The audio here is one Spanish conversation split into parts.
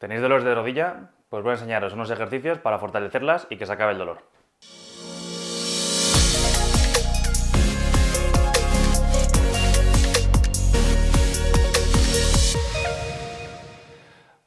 ¿Tenéis dolores de rodilla? Pues voy a enseñaros unos ejercicios para fortalecerlas y que se acabe el dolor.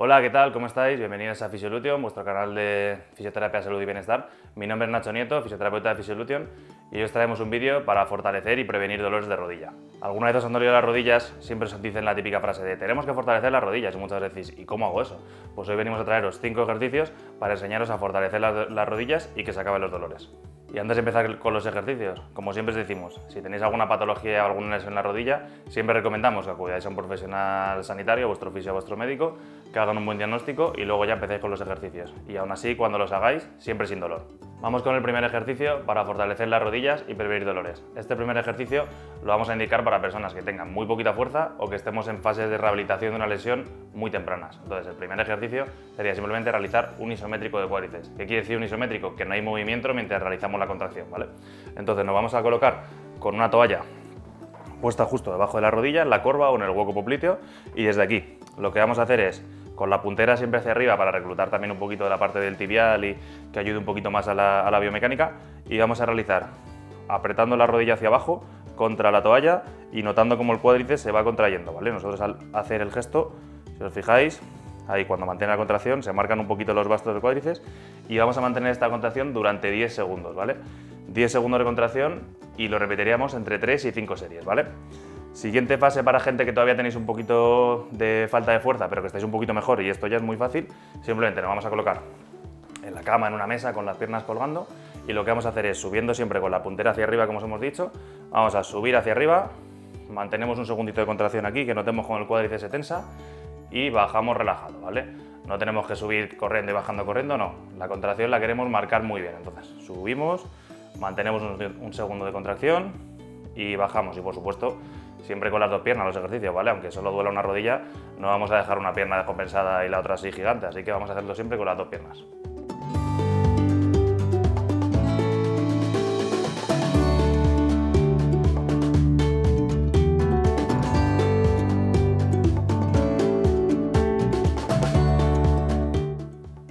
Hola, ¿qué tal? ¿Cómo estáis? Bienvenidos a Physiolution, vuestro canal de fisioterapia, salud y bienestar. Mi nombre es Nacho Nieto, fisioterapeuta de Physiolution, y hoy os traemos un vídeo para fortalecer y prevenir dolores de rodilla. ¿Alguna vez os han dolido las rodillas? Siempre os dicen la típica frase de tenemos que fortalecer las rodillas, y muchas veces decís, ¿y cómo hago eso? Pues hoy venimos a traeros 5 ejercicios para enseñaros a fortalecer las rodillas y que se acaben los dolores. Y antes de empezar con los ejercicios, como siempre os decimos, si tenéis alguna patología o alguna lesión en la rodilla, siempre recomendamos que acudáis a un profesional sanitario, vuestro fisio o vuestro médico, que hagan un buen diagnóstico y luego ya empecéis con los ejercicios. Y aún así, cuando los hagáis, siempre sin dolor. Vamos con el primer ejercicio para fortalecer las rodillas y prevenir dolores. Este primer ejercicio lo vamos a indicar para personas que tengan muy poquita fuerza o que estemos en fases de rehabilitación de una lesión muy tempranas. Entonces, el primer ejercicio sería simplemente realizar un isométrico de cuádriceps. ¿Qué quiere decir un isométrico? Que no hay movimiento mientras realizamos la contracción, ¿vale? Entonces nos vamos a colocar con una toalla puesta justo debajo de la rodilla, en la corva o en el hueco popliteo, y desde aquí lo que vamos a hacer es con la puntera siempre hacia arriba para reclutar también un poquito de la parte del tibial y que ayude un poquito más a la biomecánica, y vamos a realizar apretando la rodilla hacia abajo contra la toalla y notando cómo el cuádriceps se va contrayendo, ¿vale? Nosotros al hacer el gesto, si os fijáis, ahí cuando mantiene la contracción se marcan un poquito los bastos del cuádriceps y vamos a mantener esta contracción durante 10 segundos, ¿vale? 10 segundos de contracción y lo repetiríamos entre 3 y 5 series, ¿vale? Siguiente fase para gente que todavía tenéis un poquito de falta de fuerza, pero que estáis un poquito mejor, y esto ya es muy fácil, simplemente nos vamos a colocar en la cama, en una mesa, con las piernas colgando, y lo que vamos a hacer es, subiendo siempre con la puntera hacia arriba, como os hemos dicho, vamos a subir hacia arriba, mantenemos un segundito de contracción aquí, que notemos con el cuádriceps se tensa, y bajamos relajado, ¿vale? No tenemos que subir corriendo y bajando corriendo, no. La contracción la queremos marcar muy bien, entonces subimos, mantenemos un segundo de contracción y bajamos, y por supuesto, siempre con las dos piernas los ejercicios, ¿vale? Aunque solo duela una rodilla, no vamos a dejar una pierna descompensada y la otra así gigante, así que vamos a hacerlo siempre con las dos piernas.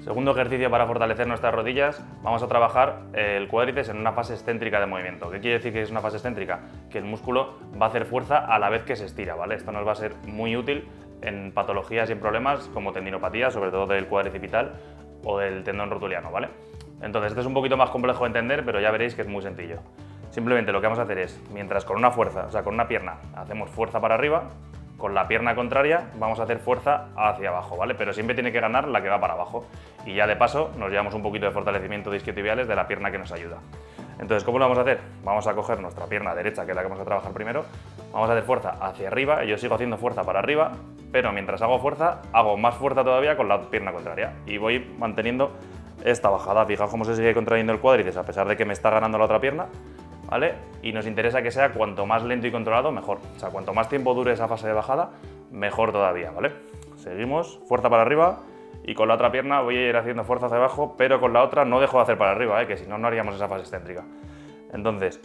Segundo ejercicio para fortalecer nuestras rodillas, vamos a trabajar el cuádriceps en una fase excéntrica de movimiento. ¿Qué quiere decir que es una fase excéntrica? Que el músculo va a hacer fuerza a la vez que se estira, ¿vale? Esto nos va a ser muy útil en patologías y en problemas como tendinopatía, sobre todo del cuádriceps o del tendón rotuliano, ¿vale? Entonces, esto es un poquito más complejo de entender, pero ya veréis que es muy sencillo. Simplemente lo que vamos a hacer es, mientras con una fuerza, o sea, con una pierna, hacemos fuerza para arriba, con la pierna contraria vamos a hacer fuerza hacia abajo, ¿vale? Pero siempre tiene que ganar la que va para abajo. Y ya de paso nos llevamos un poquito de fortalecimiento de isquiotibiales de la pierna que nos ayuda. Entonces, ¿cómo lo vamos a hacer? Vamos a coger nuestra pierna derecha, que es la que vamos a trabajar primero, vamos a hacer fuerza hacia arriba, y yo sigo haciendo fuerza para arriba, pero mientras hago fuerza, hago más fuerza todavía con la pierna contraria y voy manteniendo esta bajada. Fijaos cómo se sigue contrayendo el cuádriceps a pesar de que me está ganando la otra pierna, ¿vale? Y nos interesa que sea cuanto más lento y controlado, mejor. O sea, cuanto más tiempo dure esa fase de bajada, mejor todavía, ¿vale? Seguimos, fuerza para arriba, y con la otra pierna voy a ir haciendo fuerza hacia abajo, pero con la otra no dejo de hacer para arriba, que si no, no haríamos esa fase excéntrica. Entonces,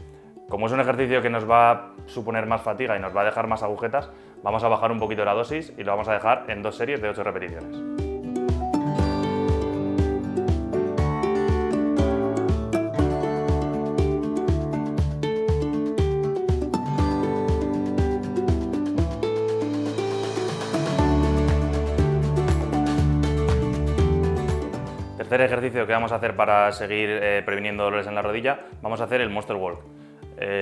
como es un ejercicio que nos va a suponer más fatiga y nos va a dejar más agujetas, vamos a bajar un poquito la dosis y lo vamos a dejar en 2 series de 8 repeticiones. Tercer ejercicio que vamos a hacer para seguir previniendo dolores en la rodilla, vamos a hacer el Monster Walk.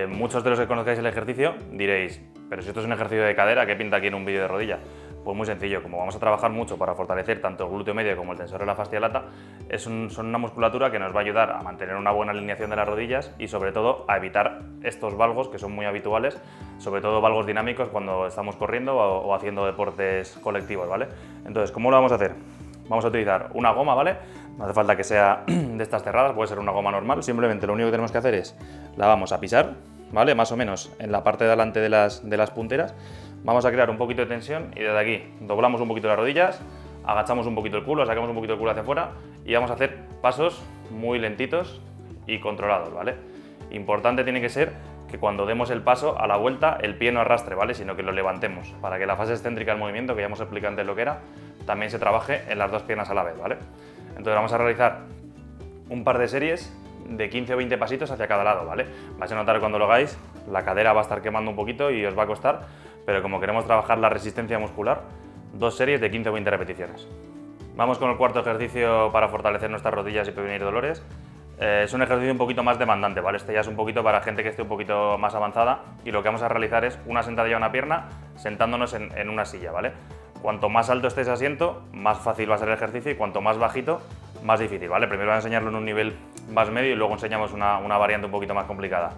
Muchos de los que conozcáis el ejercicio diréis, pero si esto es un ejercicio de cadera, ¿qué pinta aquí en un vídeo de rodilla? Pues muy sencillo, como vamos a trabajar mucho para fortalecer tanto el glúteo medio como el tensor de la fascia lata, son una musculatura que nos va a ayudar a mantener una buena alineación de las rodillas y sobre todo a evitar estos valgos que son muy habituales, sobre todo valgos dinámicos cuando estamos corriendo o haciendo deportes colectivos, ¿vale? Entonces, ¿cómo lo vamos a hacer? Vamos a utilizar una goma, ¿vale? No hace falta que sea de estas cerradas, puede ser una goma normal, simplemente lo único que tenemos que hacer es la vamos a pisar, ¿vale? Más o menos en la parte de delante de las punteras. Vamos a crear un poquito de tensión y desde aquí doblamos un poquito las rodillas, agachamos un poquito el culo, sacamos un poquito el culo hacia afuera y vamos a hacer pasos muy lentitos y controlados, ¿vale? Importante tiene que ser que cuando demos el paso a la vuelta el pie no arrastre, ¿vale? Sino que lo levantemos para que la fase excéntrica del movimiento, que ya hemos explicado antes lo que era, también se trabaje en las dos piernas a la vez, ¿vale? Entonces vamos a realizar un par de series de 15 o 20 pasitos hacia cada lado, ¿vale? Vais a notar cuando lo hagáis, la cadera va a estar quemando un poquito y os va a costar, pero como queremos trabajar la resistencia muscular, 2 series de 15 o 20 repeticiones. Vamos con el cuarto ejercicio para fortalecer nuestras rodillas y prevenir dolores. Es un ejercicio un poquito más demandante, ¿vale? Este ya es un poquito para gente que esté un poquito más avanzada y lo que vamos a realizar es una sentadilla a una pierna sentándonos en una silla, ¿vale? Cuanto más alto esté ese asiento, más fácil va a ser el ejercicio y cuanto más bajito, más difícil, ¿vale? Primero voy a enseñarlo en un nivel más medio y luego enseñamos una variante un poquito más complicada.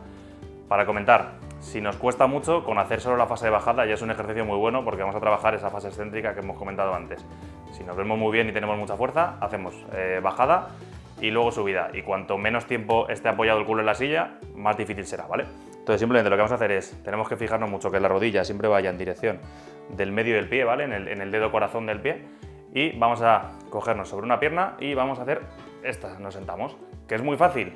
Para comentar, si nos cuesta mucho, con hacer solo la fase de bajada ya es un ejercicio muy bueno porque vamos a trabajar esa fase excéntrica que hemos comentado antes. Si nos vemos muy bien y tenemos mucha fuerza, hacemos bajada y luego subida. Y cuanto menos tiempo esté apoyado el culo en la silla, más difícil será, ¿vale? Entonces simplemente lo que vamos a hacer es, tenemos que fijarnos mucho que la rodilla siempre vaya en dirección del medio del pie, ¿vale? En el dedo corazón del pie. Y vamos a cogernos sobre una pierna y vamos a hacer esta, nos sentamos. ¿Que es muy fácil?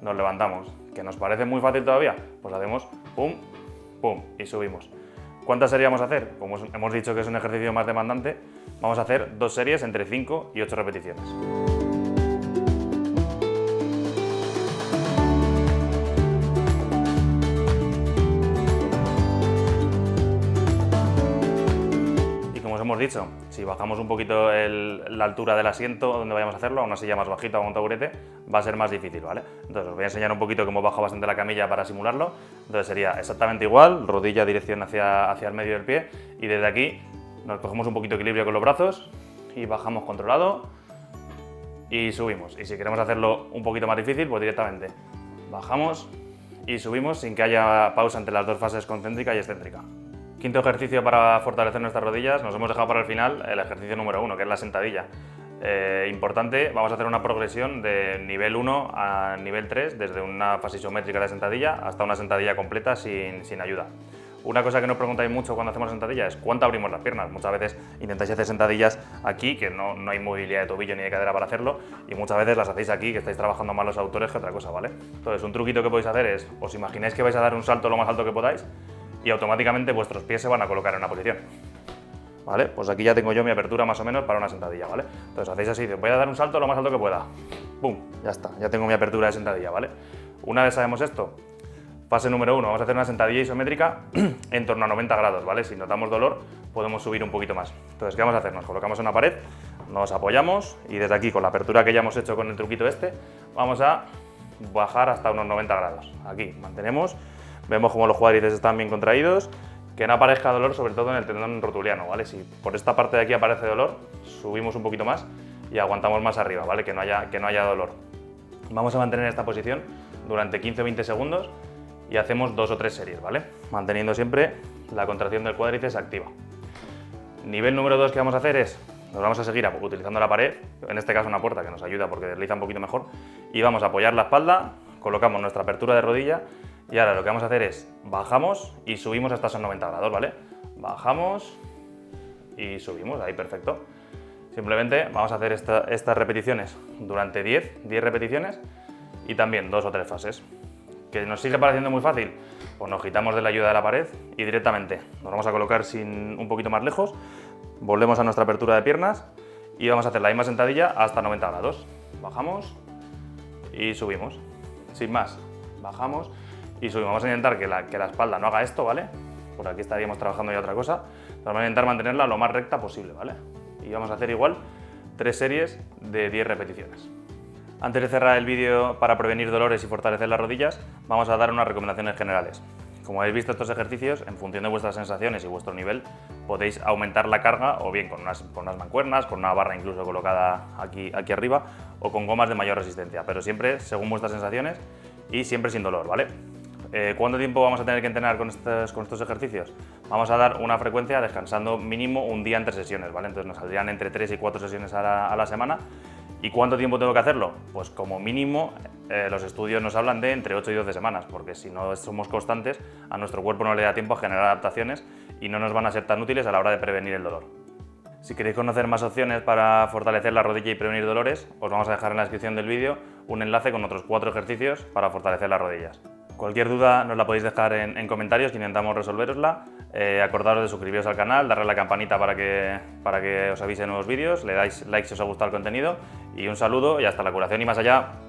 Nos levantamos. ¿Que nos parece muy fácil todavía? Pues hacemos pum, pum y subimos. ¿Cuántas series vamos a hacer? Como hemos dicho que es un ejercicio más demandante, vamos a hacer 2 series entre 5 y 8 repeticiones. Hemos dicho, si bajamos un poquito la altura del asiento donde vayamos a hacerlo, a una silla más bajita o a un taburete, va a ser más difícil, ¿vale? Entonces os voy a enseñar un poquito cómo bajo bastante la camilla para simularlo. Entonces sería exactamente igual, rodilla dirección hacia el medio del pie y desde aquí nos cogemos un poquito de equilibrio con los brazos y bajamos controlado y subimos. Y si queremos hacerlo un poquito más difícil, pues directamente bajamos y subimos sin que haya pausa entre las dos fases concéntrica y excéntrica. Quinto ejercicio para fortalecer nuestras rodillas, nos hemos dejado para el final el ejercicio número 1, que es la sentadilla. Importante, vamos a hacer una progresión de nivel 1 a nivel 3, desde una fase isométrica de sentadilla hasta una sentadilla completa sin ayuda. Una cosa que nos preguntáis mucho cuando hacemos sentadilla es ¿cuánto abrimos las piernas? Muchas veces intentáis hacer sentadillas aquí, que no hay movilidad de tobillo ni de cadera para hacerlo, y muchas veces las hacéis aquí, que estáis trabajando más los autores que otra cosa, ¿vale? Entonces, un truquito que podéis hacer es, os imagináis que vais a dar un salto lo más alto que podáis, y automáticamente vuestros pies se van a colocar en una posición, ¿vale? Pues aquí ya tengo yo mi apertura más o menos para una sentadilla, ¿vale? Entonces hacéis así, voy a dar un salto lo más alto que pueda, ¡pum! Ya está, ya tengo mi apertura de sentadilla, ¿vale? Una vez sabemos esto, fase número 1, vamos a hacer una sentadilla isométrica en torno a 90 grados, ¿vale? Si notamos dolor, podemos subir un poquito más. Entonces, ¿qué vamos a hacer? Nos colocamos en una pared, nos apoyamos y desde aquí, con la apertura que ya hemos hecho con el truquito este, vamos a bajar hasta unos 90 grados. Aquí, mantenemos. Vemos como los cuádriceps están bien contraídos, que no aparezca dolor, sobre todo en el tendón rotuliano, ¿vale? Si por esta parte de aquí aparece dolor, subimos un poquito más y aguantamos más arriba, ¿vale? Que no haya dolor. Vamos a mantener esta posición durante 15 o 20 segundos y hacemos 2 o 3 series, ¿vale? Manteniendo siempre la contracción del cuádriceps activa. Nivel número 2 que vamos a hacer es, nos vamos a seguir utilizando la pared, en este caso una puerta que nos ayuda porque desliza un poquito mejor, y vamos a apoyar la espalda, colocamos nuestra apertura de rodilla. Y ahora lo que vamos a hacer es, bajamos y subimos hasta esos 90 grados, ¿vale? Bajamos y subimos, ahí perfecto. Simplemente vamos a hacer estas repeticiones durante 10 repeticiones y también 2 o 3 fases. ¿Que nos sigue pareciendo muy fácil? Pues nos quitamos de la ayuda de la pared y directamente nos vamos a colocar un poquito más lejos, volvemos a nuestra apertura de piernas y vamos a hacer la misma sentadilla hasta 90 grados. Bajamos y subimos, sin más, bajamos y subimos. Vamos a intentar que la espalda no haga esto, ¿vale? Por aquí estaríamos trabajando ya otra cosa. Vamos a intentar mantenerla lo más recta posible, ¿vale? Y vamos a hacer igual 3 series de 10 repeticiones. Antes de cerrar el vídeo para prevenir dolores y fortalecer las rodillas, vamos a dar unas recomendaciones generales. Como habéis visto, estos ejercicios, en función de vuestras sensaciones y vuestro nivel, podéis aumentar la carga o bien con unas mancuernas, con una barra incluso colocada aquí arriba o con gomas de mayor resistencia, pero siempre según vuestras sensaciones y siempre sin dolor, ¿vale? ¿Cuánto tiempo vamos a tener que entrenar con estos ejercicios? Vamos a dar una frecuencia descansando mínimo un día entre sesiones, ¿vale? Entonces nos saldrían entre 3 y 4 sesiones a la semana. ¿Y cuánto tiempo tengo que hacerlo? Pues como mínimo los estudios nos hablan de entre 8 y 12 semanas, porque si no somos constantes, a nuestro cuerpo no le da tiempo a generar adaptaciones y no nos van a ser tan útiles a la hora de prevenir el dolor. Si queréis conocer más opciones para fortalecer la rodilla y prevenir dolores, os vamos a dejar en la descripción del vídeo un enlace con otros 4 ejercicios para fortalecer las rodillas. Cualquier duda nos la podéis dejar en comentarios que intentamos resolverosla. Acordaros de suscribiros al canal, darle a la campanita para que os avise nuevos vídeos, le dais like si os ha gustado el contenido y un saludo y hasta la curación y más allá.